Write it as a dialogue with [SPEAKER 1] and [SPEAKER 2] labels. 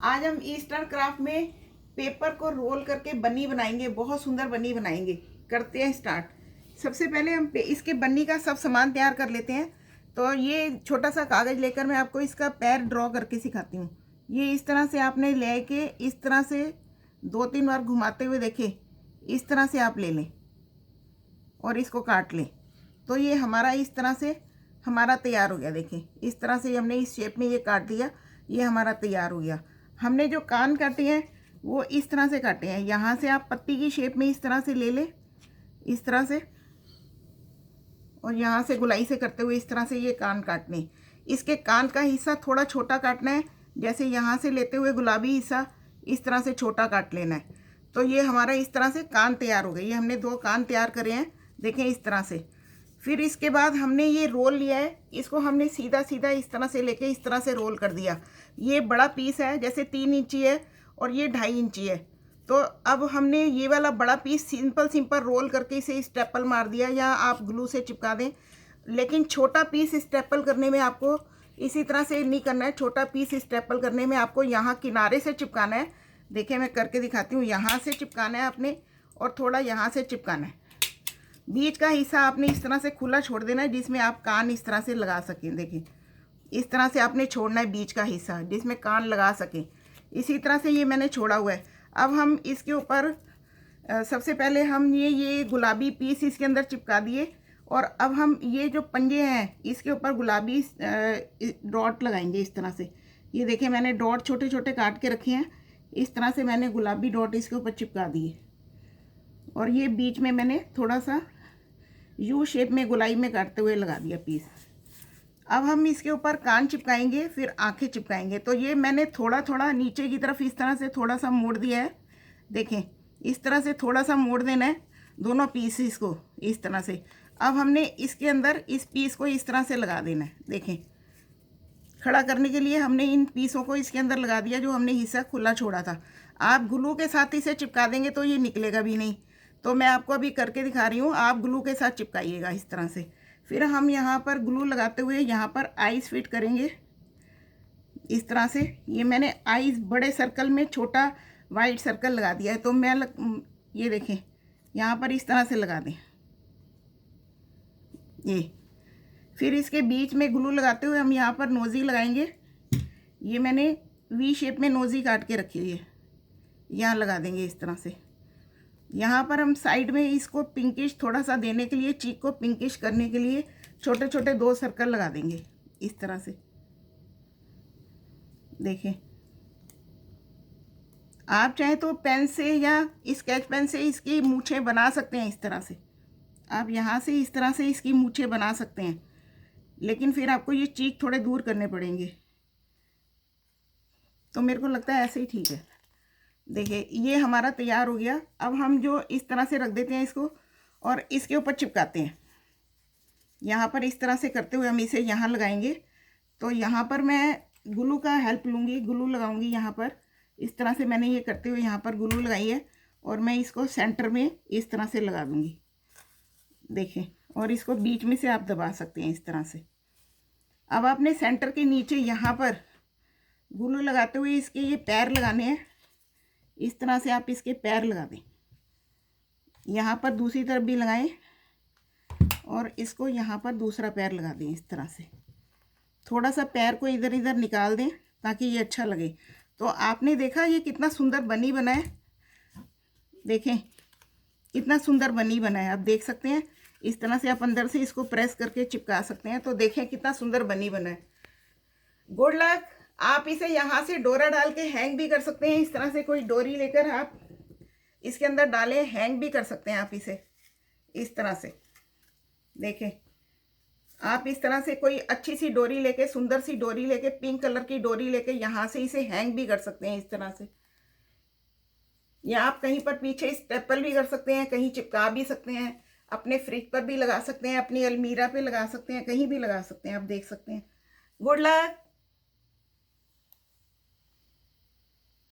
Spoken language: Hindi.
[SPEAKER 1] आज हम ईस्टर क्राफ्ट में पेपर को रोल करके बन्नी बनाएंगे। बहुत सुंदर बन्नी बनाएंगे। करते हैं स्टार्ट। सबसे पहले हम इसके बन्नी का सब सामान तैयार कर लेते हैं। तो ये छोटा सा कागज़ लेकर मैं आपको इसका पैर ड्रॉ करके सिखाती हूँ। ये इस तरह से आपने ले के इस तरह से 2-3 बार घुमाते हुए देखें, इस तरह से आप ले लें और इसको काट लें। तो ये हमारा इस तरह से हमारा तैयार हो गया। देखें, इस तरह से हमने इस शेप में ये काट दिया। ये हमारा तैयार हो गया। हमने जो कान काटे हैं वो इस तरह से काटे हैं। यहाँ से आप पत्ती की शेप में इस तरह से ले लें, इस तरह से, और यहाँ से गुलाई से करते हुए इस तरह से ये कान काटने। इसके कान का हिस्सा थोड़ा छोटा काटना है। जैसे यहाँ से लेते हुए गुलाबी हिस्सा इस तरह से छोटा काट लेना है। तो ये हमारा इस तरह से कान तैयार हो गई। ये हमने 2 कान तैयार करे हैं, देखें, इस तरह से। फिर इसके बाद हमने ये रोल लिया है। इसको हमने सीधा सीधा इस तरह से लेके इस तरह से रोल कर दिया। ये बड़ा पीस है, जैसे 3 इंची है और ये 2.5 इंची है। तो अब हमने ये वाला बड़ा पीस सिंपल रोल करके इसे स्टेपल मार दिया, या आप ग्लू से चिपका दें। लेकिन छोटा पीस स्टेपल करने में आपको इसी तरह से नहीं करना है। छोटा पीस स्टेपल करने में आपको यहाँ किनारे से चिपकाना है। देखिए, मैं करके दिखाती हूँ। यहाँ से चिपकाना है आपने और थोड़ा यहाँ से चिपकाना है। बीच का हिस्सा आपने इस तरह से खुला छोड़ देना है, जिसमें आप कान इस तरह से लगा सकें। देखिए, इस तरह से आपने छोड़ना है बीच का हिस्सा, जिसमें कान लगा सकें। इसी तरह से ये मैंने छोड़ा हुआ है। अब हम इसके ऊपर सबसे पहले हम ये गुलाबी पीस इसके अंदर चिपका दिए, और अब हम ये जो पंजे हैं इसके ऊपर गुलाबी डॉट लगाएंगे इस तरह से। ये देखिए, मैंने डॉट छोटे छोटे काट के रखे हैं। इस तरह से मैंने गुलाबी डॉट इसके ऊपर चिपका दिए, और ये बीच में मैंने थोड़ा सा यू शेप में गुलाई में काटते हुए लगा दिया पीस। अब हम इसके ऊपर कान चिपकाएंगे, फिर आंखें चिपकाएंगे। तो ये मैंने थोड़ा थोड़ा नीचे की तरफ इस तरह से थोड़ा सा मोड़ दिया है। देखें, इस तरह से थोड़ा सा मोड़ देना है दोनों पीसेस को, इस तरह से। अब हमने इसके अंदर इस पीस को इस तरह से लगा देना है। देखें, खड़ा करने के लिए हमने इन पीसों को इसके अंदर लगा दिया, जो हमने हिस्सा खुला छोड़ा था। आप ग्लू के साथ इसे चिपका देंगे तो ये निकलेगा भी नहीं। तो मैं आपको अभी करके दिखा रही हूँ, आप ग्लू के साथ चिपकाइएगा इस तरह से। फिर हम यहाँ पर ग्लू लगाते हुए यहाँ पर आइस फिट करेंगे इस तरह से। ये मैंने आइस बड़े सर्कल में छोटा वाइट सर्कल लगा दिया है। तो ये देखें, यहाँ पर इस तरह से लगा दें ये। फिर इसके बीच में ग्लू लगाते हुए हम यहाँ पर नोज़ी लगाएंगे। ये मैंने वी शेप में नोज़ी काट के रखी हुई है, यहाँ लगा देंगे इस तरह से। यहाँ पर हम साइड में इसको पिंकिश थोड़ा सा देने के लिए, चीक को पिंकिश करने के लिए छोटे छोटे 2 सर्कल लगा देंगे इस तरह से। देखें, आप चाहे तो पेन से या स्केच पेन से इसकी मूछें बना सकते हैं इस तरह से। आप यहाँ से इस तरह से इसकी मूछें बना सकते हैं, लेकिन फिर आपको ये चीक थोड़े दूर करने पड़ेंगे। तो मेरे को लगता है ऐसे ही ठीक है। देखिए, ये हमारा तैयार हो गया। अब हम जो इस तरह से रख देते हैं इसको, और इसके ऊपर चिपकाते हैं। यहाँ पर इस तरह से करते हुए हम इसे यहाँ लगाएंगे। तो यहाँ पर मैं ग्लू का हेल्प लूँगी, ग्लू लगाऊंगी यहाँ पर। इस तरह से मैंने ये करते हुए यहाँ पर ग्लू लगाई है, और मैं इसको सेंटर में इस तरह से लगा दूँगी। देखें, और इसको बीच में से आप दबा सकते हैं इस तरह से। अब आपने सेंटर के नीचे यहाँ पर ग्लू लगाते हुए इसके ये पैर लगाने हैं। इस तरह से आप इसके पैर लगा दें। यहाँ पर दूसरी तरफ भी लगाएं, और इसको यहाँ पर दूसरा पैर लगा दें इस तरह से। थोड़ा सा पैर को इधर इधर निकाल दें ताकि ये अच्छा लगे। तो आपने देखा ये कितना सुंदर बनी बना है। देखें, कितना सुंदर बनी बना है। आप देख सकते हैं, इस तरह से आप अंदर से इसको प्रेस करके चिपका सकते हैं। तो देखें कितना सुंदर बनी बना है। Good luck. आप इसे यहाँ से डोरा डाल के हैंग भी कर सकते हैं। इस तरह से कोई डोरी लेकर आप इसके अंदर डालें, हैंग भी कर सकते हैं आप इसे इस तरह से। देखें, आप इस तरह से कोई अच्छी सी डोरी लेके, सुंदर सी डोरी लेके, पिंक कलर की डोरी लेके यहाँ से इसे हैंग भी कर सकते हैं इस तरह से। या आप कहीं पर पीछे स्टेपल भी कर सकते हैं, कहीं चिपका भी सकते हैं, अपने फ्रिज पर भी लगा सकते हैं, अपनी अलमीरा पे लगा सकते हैं, कहीं भी लगा सकते हैं। आप देख सकते हैं। Good luck.